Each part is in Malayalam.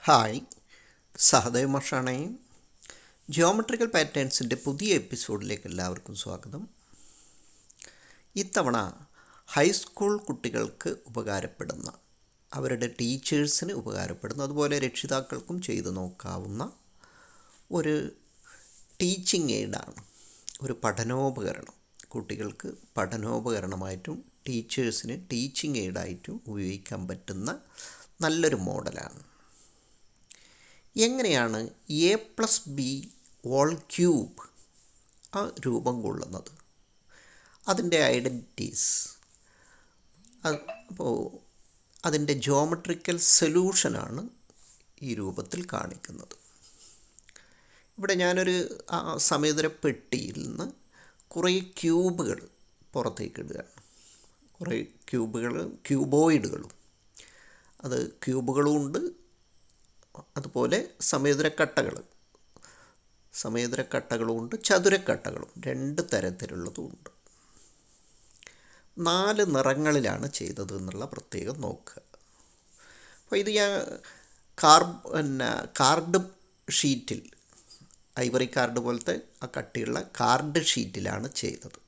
ഹായ്, സഹദേവ് മാഷാണേ. ജിയോമെട്രിക്കൽ പാറ്റേൺസിൻ്റെ പുതിയ എപ്പിസോഡിലേക്ക് എല്ലാവർക്കും സ്വാഗതം. ഇത്തവണ ഹൈസ്കൂൾ കുട്ടികൾക്ക് ഉപകാരപ്പെടുന്ന, അവരുടെ ടീച്ചേഴ്സിന് ഉപകാരപ്പെടുന്ന, അതുപോലെ രക്ഷിതാക്കൾക്കും ചെയ്തു നോക്കാവുന്ന ഒരു ടീച്ചിങ് എയ്ഡാണ്, ഒരു പഠനോപകരണം. കുട്ടികൾക്ക് പഠനോപകരണമായിട്ടും ടീച്ചേഴ്സിന് ടീച്ചിങ് എയ്ഡായിട്ടും ഉപയോഗിക്കാൻ പറ്റുന്ന നല്ലൊരു മോഡലാണ്. എങ്ങനെയാണ് a+b² രൂപം കൊള്ളുന്നത്, അതിൻ്റെ ഐഡൻറ്റിറ്റീസ്, അപ്പോൾ അതിൻ്റെ ജോമെട്രിക്കൽ സൊല്യൂഷനാണ് ഈ രൂപത്തിൽ കാണിക്കുന്നത്. ഇവിടെ ഞാനൊരു സമേതര പെട്ടിയിൽ നിന്ന് കുറേ ക്യൂബുകൾ പുറത്തേക്ക് ഇടുകയാണ്. കുറേ ക്യൂബോയിഡുകളും, അത് ക്യൂബുകളും ഉണ്ട്, അതുപോലെ സമേതരക്കട്ടകളുമുണ്ട്, ചതുരക്കട്ടകളും രണ്ട് തരത്തിലുള്ളതുമുണ്ട്. 4 നിറങ്ങളിലാണ് ചെയ്തത് എന്നുള്ള പ്രത്യേകം നോക്കുക. അപ്പോൾ ഇത് ഞാൻ കാർഡ് ഷീറ്റിൽ, ഐവറി കാർഡ് പോലത്തെ ആ കട്ടിയുള്ള കാർഡ് ഷീറ്റിലാണ് ചെയ്തത്.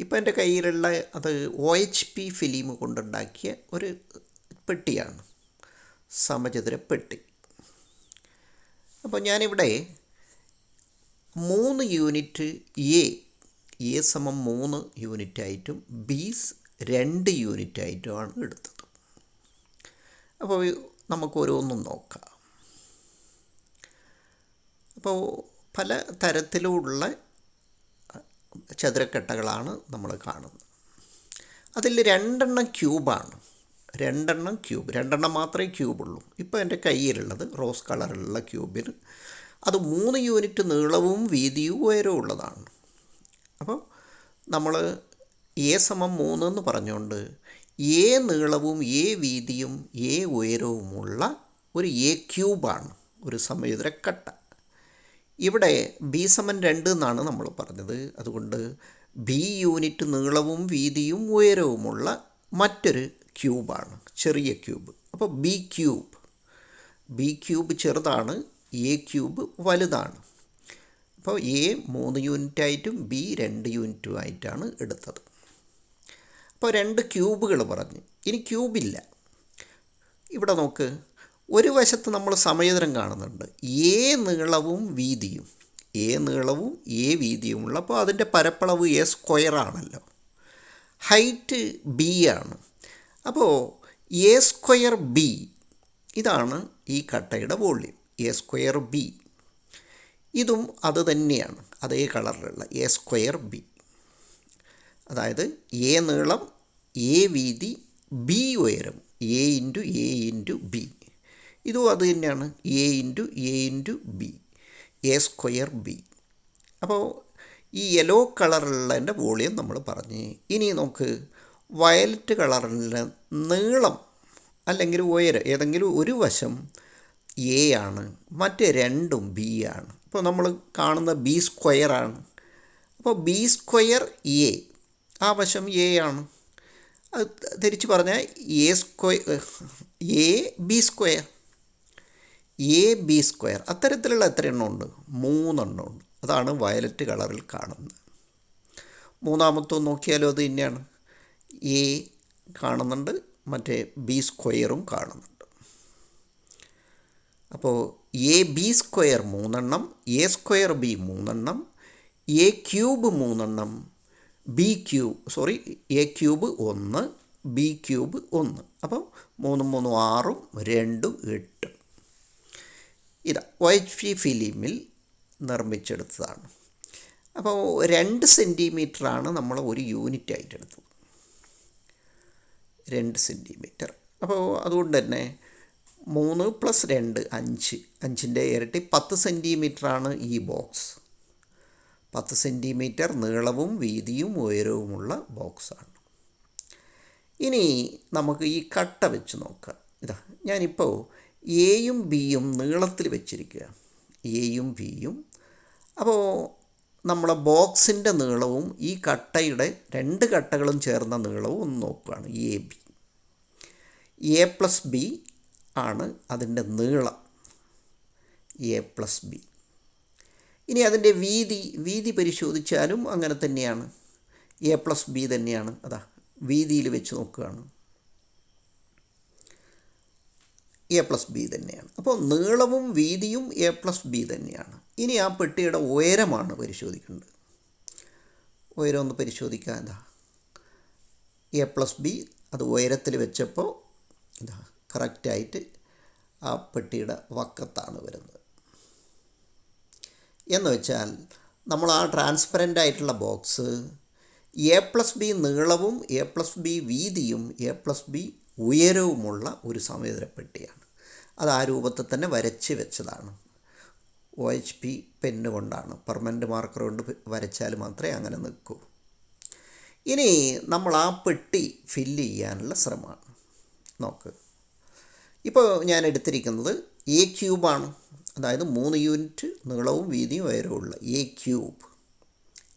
ഇപ്പോൾ എൻ്റെ കയ്യിലുള്ള അത് OHP ഫിലിം കൊണ്ടുണ്ടാക്കിയ ഒരു പെട്ടിയാണ്, സമചതുരപ്പെട്ടി. അപ്പോൾ ഞാനിവിടെ 3 യൂണിറ്റ് എ സമം 3 യൂണിറ്റായിട്ടും ബി 2 യൂണിറ്റായിട്ടുമാണ് എടുത്തത്. അപ്പോൾ നമുക്ക് ഓരോന്നും നോക്കാം. അപ്പോൾ പല തരത്തിലുള്ള ചതുരക്കട്ടകളാണ് നമ്മൾ കാണുന്നത്. അതിൽ 2 ക്യൂബാണ്. 2 ക്യൂബ്, 2 മാത്രമേ ക്യൂബുള്ളൂ. ഇപ്പോൾ എൻ്റെ കയ്യിലുള്ളത് റോസ് കളറിലുള്ള ക്യൂബിൽ അത് 3 യൂണിറ്റ് നീളവും വീതിയും ഉയരവും ഉള്ളതാണ്. അപ്പോൾ നമ്മൾ a=3 എന്ന് പറഞ്ഞുകൊണ്ട് a നീളവും a വീതിയും a ഉയരവുമുള്ള ഒരു a³ ഒരു സമചതുരക്കട്ട. ഇവിടെ b=2 എന്നാണ് നമ്മൾ പറഞ്ഞത്. അതുകൊണ്ട് b യൂണിറ്റ് നീളവും വീതിയും ഉയരവുമുള്ള മറ്റൊരു ക്യൂബാണ്, ചെറിയ ക്യൂബ്. അപ്പോൾ b³ ചെറുതാണ്, a³ വലുതാണ്. അപ്പോൾ a 3 യൂണിറ്റായിട്ടും b 2 യൂണിറ്റുമായിട്ടാണ് എടുത്തത്. അപ്പോൾ 2 ക്യൂബുകൾ പറഞ്ഞു. ഇനി ക്യൂബില്ല. ഇവിടെ നോക്ക്, ഒരു വശത്ത് നമ്മൾ സമചതുരം കാണുന്നുണ്ട്, a നീളവും വീതിയുമുള്ള. അപ്പോൾ അതിൻ്റെ പരപ്പളവ് a² ആണല്ലോ, ഹൈറ്റ് b ആണ്. അപ്പോൾ a²b ഇതാണ് ഈ കട്ടയുടെ വോള്യം, a²b. ഇതും അത് തന്നെയാണ്, അതേ കളറിലുള്ള a²b. അതായത് a നീളം, a വീതി, b ഉയരം, a×b. ഇതും അത് തന്നെയാണ്, a×b, a²b. അപ്പോൾ ഈ യെല്ലോ കളറിലുള്ളതിൻ്റെ വോളിയം നമ്മൾ പറഞ്ഞ്. ഇനി നമുക്ക് വയലറ്റ് കളറിൻ്റെ നീളം അല്ലെങ്കിൽ ഉയരം, ഏതെങ്കിലും ഒരു വശം a ആണ്, മറ്റേ രണ്ടും b ആണ്. അപ്പോൾ നമ്മൾ കാണുന്ന b² ആണ്. അപ്പോൾ b² a, ആ വശം a ആണ്. അത് തിരിച്ച് പറഞ്ഞാൽ ab². അത്തരത്തിലുള്ള എത്ര എണ്ണം ഉണ്ട്? 3 എണ്ണമുണ്ട്. അതാണ് വയലറ്റ് കളറിൽ കാണുന്നത്. മൂന്നാമത്തെ നോക്കിയാലും അത് തന്നെയാണ്, a കാണുന്നുണ്ട്, മറ്റേ b² കാണുന്നുണ്ട്. അപ്പോൾ ab² 3 എണ്ണം, a²b 3 എണ്ണം, a³ 3 എണ്ണം, a³ 1, b³ 1. അപ്പോൾ 3 3 6, 2 8. ഇതാ OHP ഫിലിമിൽ നിർമ്മിച്ചെടുത്തതാണ്. അപ്പോൾ 2 സെൻറ്റിമീറ്ററാണ് നമ്മൾ ഒരു യൂണിറ്റായിട്ട് എടുത്തത്, 2 സെൻറ്റിമീറ്റർ. അപ്പോൾ അതുകൊണ്ട് തന്നെ 3 + 2 5, 5ൻ്റെ ഇരട്ടി 10 സെൻറ്റിമീറ്ററാണ് ഈ ബോക്സ്. 10 സെൻറ്റിമീറ്റർ നീളവും വീതിയും ഉയരവുമുള്ള ബോക്സാണ്. ഇനി നമുക്ക് ഈ കട്ട വെച്ച് നോക്കാം. ഇതാ ഞാനിപ്പോൾ എയും ബിയും നീളത്തിൽ വെച്ചിരിക്കുക, എയും ബിയും. അപ്പോൾ നമ്മളെ ബോക്സിൻ്റെ നീളവും ഈ കട്ടയുടെ 2 കട്ടകളും ചേർന്ന നീളവും ഒന്ന് നോക്കുകയാണ്, AB. a+b ആണ് അതിൻ്റെ നീളം a+b. ഇനി അതിൻ്റെ വീതി പരിശോധിച്ചാലും അങ്ങനെ തന്നെയാണ്, a+b തന്നെയാണ്. അതാ വീതിയിൽ വെച്ച് നോക്കുകയാണ്, a+b തന്നെയാണ്. അപ്പോൾ നീളവും വീതിയും a+b തന്നെയാണ്. ഇനി ആ പെട്ടിയുടെ ഉയരമാണ് പരിശോധിക്കേണ്ടത്. ഉയരം ഒന്ന് പരിശോധിക്കാം. എന്താ a+b അത് ഉയരത്തിൽ വെച്ചപ്പോൾ എന്താ കറക്റ്റായിട്ട് ആ പെട്ടിയുടെ വക്കത്താണ് വരുന്നത്. എന്ന് വെച്ചാൽ നമ്മൾ ആ ട്രാൻസ്പെറൻ്റ് ആയിട്ടുള്ള ബോക്സ് a+b നീളവും a+b വീതിയും a+b ഉയരവുമുള്ള ഒരു സമചതുരപ്പെട്ടിയാണ്. അത് ആ രൂപത്തിൽ തന്നെ വരച്ച് വെച്ചതാണ്. OHP പെന്ന് കൊണ്ടാണ്, പെർമനൻ്റ് മാർക്കർ കൊണ്ട് വരച്ചാൽ മാത്രമേ അങ്ങനെ നിൽക്കൂ. ഇനി നമ്മൾ ആ പെട്ടി ഫില്ല് ചെയ്യാനുള്ള ശ്രമമാണ്. നോക്ക്, ഇപ്പോൾ ഞാൻ എടുത്തിരിക്കുന്നത് a³ ആണ്. അതായത് 3 യൂണിറ്റ് നീളവും വീതിയും ഉയരവും ഉള്ള a³.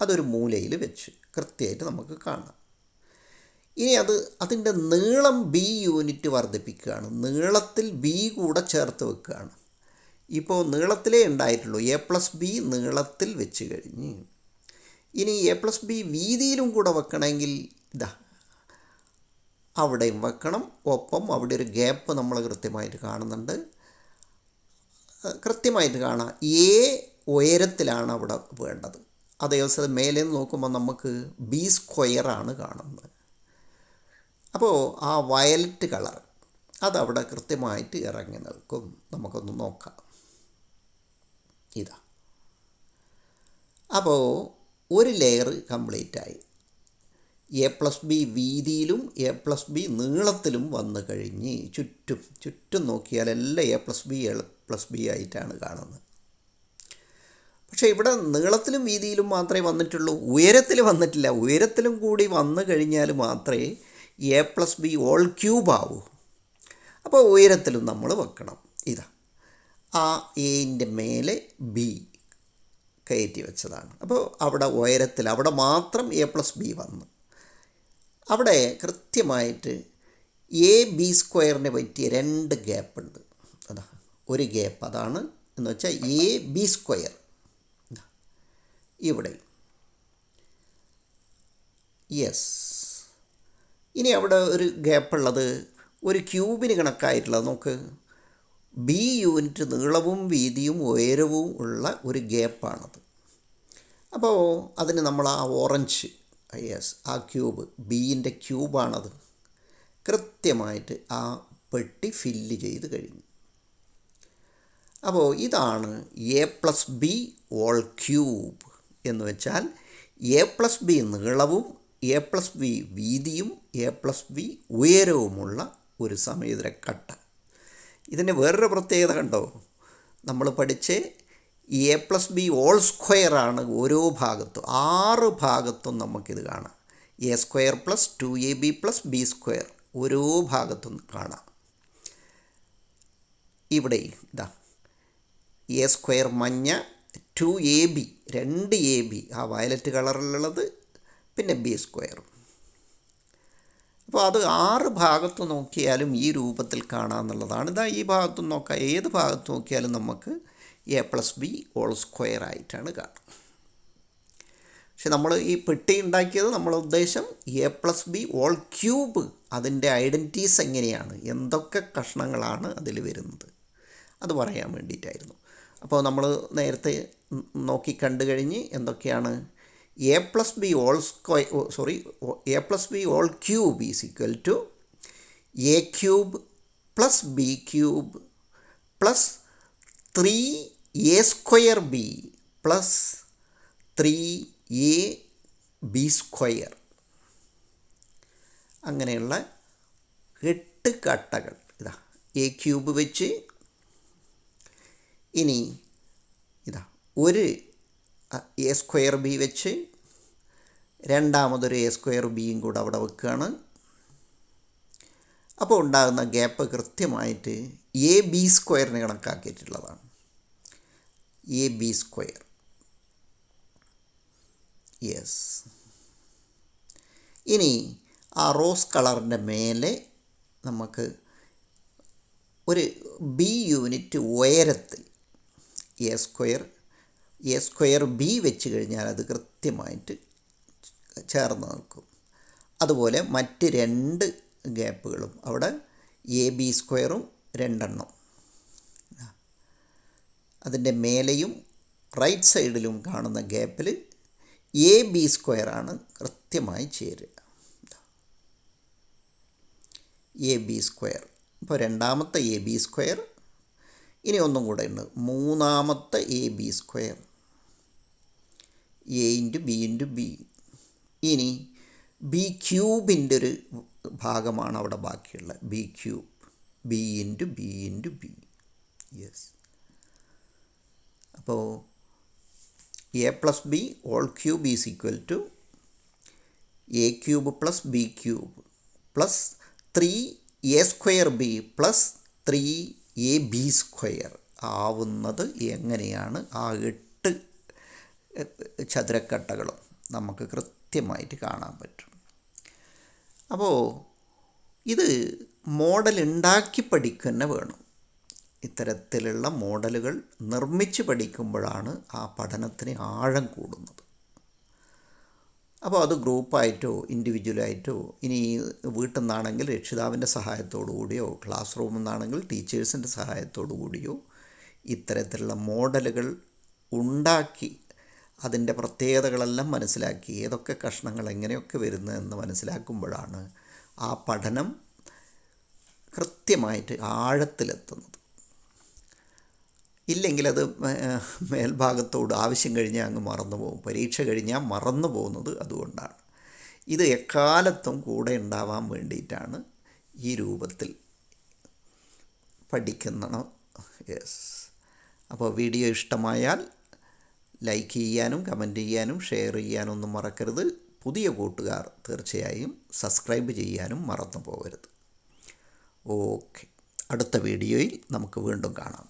അതൊരു മൂലയിൽ വെച്ച് കൃത്യമായിട്ട് നമുക്ക് കാണാം. ഇനി അതിൻ്റെ നീളം b യൂണിറ്റ് വർദ്ധിപ്പിക്കുകയാണ്. നീളത്തിൽ b കൂടെ ചേർത്ത് വെക്കുകയാണ്. ഇപ്പോൾ നീളത്തിലേ ഉണ്ടായിട്ടുള്ളൂ, a+b നീളത്തിൽ വെച്ച് കഴിഞ്ഞ് ഇനി a+b വീതിയിലും കൂടെ വെക്കണമെങ്കിൽ ഇതാ അവിടെയും വെക്കണം. ഒപ്പം അവിടെ ഒരു ഗ്യാപ്പ് നമ്മൾ കൃത്യമായിട്ട് കാണുന്നുണ്ട്. കൃത്യമായിട്ട് കാണാം, ഉയരത്തിലാണ് അവിടെ വേണ്ടത്. അതേസമയം മേലെ നിന്ന് നോക്കുമ്പോൾ നമുക്ക് b² ആണ് കാണുന്നത്. അപ്പോൾ ആ വയലറ്റ് കളർ അതവിടെ കൃത്യമായിട്ട് ഇറങ്ങി നിൽക്കും. നമുക്കൊന്ന് നോക്കാം. ഇതാ, അപ്പോൾ ഒരു ലെയർ കംപ്ലീറ്റായി. a+b വീതിയിലും a+b നീളത്തിലും വന്നു കഴിഞ്ഞ് ചുറ്റും നോക്കിയാൽ എല്ലാം a+b ആയിട്ടാണ് കാണുന്നത്. പക്ഷേ ഇവിടെ നീളത്തിലും വീതിയിലും മാത്രമേ വന്നിട്ടുള്ളൂ, ഉയരത്തിൽ വന്നിട്ടില്ല. ഉയരത്തിലും കൂടി വന്നു കഴിഞ്ഞാൽ മാത്രമേ a+b³ ആവൂ. അപ്പോൾ ഉയരത്തിലും നമ്മൾ വെക്കണം. ഇതാ ആ എൻ്റെ മേലെ b കയറ്റി വെച്ചതാണ്. അപ്പോൾ അവിടെ ഉയരത്തിൽ അവിടെ മാത്രം a+b വന്നു. അവിടെ കൃത്യമായിട്ട് ab² പറ്റിയ 2 ഗ്യാപ്പുണ്ട്. അതാ ഒരു ഗ്യാപ്പ്, അതാണ് എന്ന് വെച്ചാൽ ab². ഇവിടെ യെസ്. ഇനി അവിടെ ഒരു ഗ്യാപ്പുള്ളത് ഒരു ക്യൂബിന് കണക്കായിട്ടുള്ളത്. നോക്ക്, b യൂണിറ്റ് നീളവും വീതിയും ഉയരവും ഉള്ള ഒരു ഗ്യാപ്പാണത്. അപ്പോൾ അതിന് നമ്മൾ ആ ഓറഞ്ച്, യെസ്, ആ ക്യൂബ് ബീൻ്റെ ക്യൂബാണത്. കൃത്യമായിട്ട് ആ പെട്ടി ഫില്ല് ചെയ്ത് കഴിഞ്ഞു. അപ്പോൾ ഇതാണ് a+b³ എന്ന് വെച്ചാൽ a+b നീളവും a+b വീതിയും a+b ഉയരവുമുള്ള ഒരു സമചതുരക്കട്ട. ഇതിൻ്റെ വേറൊരു പ്രത്യേകത കണ്ടോ, നമ്മൾ പഠിച്ച് a+b² ആണ് ഓരോ ഭാഗത്തും. 6 ഭാഗത്തും നമുക്കിത് കാണാം. a² + 2ab + b² ഓരോ ഭാഗത്തും കാണാം. ഇവിടെ ഇതാ a² മഞ്ഞ, 2ab 2ab ആ വയലറ്റ് കളറിലുള്ളത്, പിന്നെ b². അപ്പോൾ അത് 6 ഭാഗത്ത് നോക്കിയാലും ഈ രൂപത്തിൽ കാണാമെന്നുള്ളതാണ്. ഇതാ ഈ ഭാഗത്തും നോക്കാം, ഏത് ഭാഗത്ത് നോക്കിയാലും നമുക്ക് a+b² ആയിട്ടാണ് കാണുക. പക്ഷെ നമ്മൾ ഈ പെട്ടി ഉണ്ടാക്കിയത് നമ്മളെ ഉദ്ദേശം a+b³ അതിൻ്റെ ഐഡൻറ്റിറ്റീസ് എങ്ങനെയാണ്, എന്തൊക്കെ കഷ്ണങ്ങളാണ് അതിൽ വരുന്നത്, അത് പറയാൻ വേണ്ടിയിട്ടായിരുന്നു. അപ്പോൾ നമ്മൾ നേരത്തെ നോക്കി കണ്ടു കഴിഞ്ഞ് എന്തൊക്കെയാണ് a+b² is equal to a³ + b³ + 3a² b + 3ab². അങ്ങനെയുള്ള 8 കട്ടകൾ. ഇതാ a³ വെച്ച് ഇനി ഇതാ ഒരു a² b വെച്ച് രണ്ടാമതൊരു a² bയും കൂടെ അവിടെ വെക്കുകയാണ്. അപ്പോൾ ഉണ്ടാകുന്ന ഗ്യാപ്പ് കൃത്യമായിട്ട് ab² കണക്കാക്കിയിട്ടുള്ളതാണ്. ab², yes. ഇനി ആ റോസ് കളറിൻ്റെ മേലെ നമുക്ക് ഒരു ബി യൂണിറ്റ് ഉയരത്തിൽ എ സ്ക്വയർ ബി വെച്ച് കഴിഞ്ഞാൽ അത് കൃത്യമായിട്ട് ചേർന്ന് നിൽക്കും. അതുപോലെ മറ്റ് രണ്ട് ഗ്യാപ്പുകളും അവിടെ എ ബി സ്ക്വയറും രണ്ടെണ്ണം അതിൻ്റെ മേലെയും റൈറ്റ് സൈഡിലും കാണുന്ന ഗ്യാപ്പിൽ എ ബി സ്ക്വയറാണ് കൃത്യമായി ചേരുക. A b square. ഇപ്പോൾ രണ്ടാമത്തെ എ ബി സ്ക്വയർ. ഇനി ഒന്നും കൂടെ ഉണ്ട്, മൂന്നാമത്തെ a b square, a into b into b. ഇനി ബി ക്യൂബിൻ്റെ ഒരു ഭാഗമാണ് അവിടെ ബാക്കിയുള്ളത്, b cube, b into b into b. Yes. അപ്പോൾ a plus b whole cube is equal to a cube plus b cube plus 3 a square b plus 3 a b square ആവുന്നത് എങ്ങനെയാണ്? ആ 8 ചതുരക്കട്ടകളും നമുക്ക് കൃത്യമായിട്ട് കാണാൻ പറ്റും. അപ്പോൾ ഇത് മോഡൽ ഉണ്ടാക്കി പഠിക്കുക വേണം. ഇത്തരത്തിലുള്ള മോഡലുകൾ നിർമ്മിച്ച് പഠിക്കുമ്പോഴാണ് ആ പഠനത്തിന് ആഴം കൂടുന്നത്. അപ്പോൾ അത് ഗ്രൂപ്പായിട്ടോ ഇൻഡിവിജ്വലായിട്ടോ, ഇനി വീട്ടിൽ നിന്നാണെങ്കിൽ രക്ഷിതാവിൻ്റെ സഹായത്തോടു കൂടിയോ ക്ലാസ് റൂമിൽ നിന്നാണെങ്കിൽ ടീച്ചേഴ്സിൻ്റെ സഹായത്തോടു കൂടിയോ ഇത്തരത്തിലുള്ള മോഡലുകൾ ഉണ്ടാക്കി അതിൻ്റെ പ്രത്യേകതകളെല്ലാം മനസ്സിലാക്കി ഏതൊക്കെ കഷ്ണങ്ങൾ എങ്ങനെയൊക്കെ വരുന്നതെന്ന് മനസ്സിലാക്കുമ്പോഴാണ് ആ പഠനം കൃത്യമായിട്ട് ആഴത്തിലെത്തുന്നത്. ഇല്ലെങ്കിൽ അത് മേൽഭാഗത്തോട് ആവശ്യം കഴിഞ്ഞാൽ അങ്ങ് മറന്നു പോകും. പരീക്ഷ കഴിഞ്ഞാൽ മറന്നു പോകുന്നത് അതുകൊണ്ടാണ്. ഇത് എക്കാലത്തും കൂടെ ഉണ്ടാവാൻ വേണ്ടിയിട്ടാണ് ഈ രൂപത്തിൽ പഠിക്കുന്നത്. യെസ്. അപ്പോൾ വീഡിയോ ഇഷ്ടമായാൽ ലൈക്ക് ചെയ്യാനും കമൻറ്റ് ചെയ്യാനും ഷെയർ ചെയ്യാനും ഒന്നും മറക്കരുത്. പുതിയ കൂട്ടുകാർ തീർച്ചയായും സബ്സ്ക്രൈബ് ചെയ്യാനും മറന്നു പോകരുത്. ഓക്കെ. അടുത്ത വീഡിയോയിൽ നമുക്ക് വീണ്ടും കാണാം.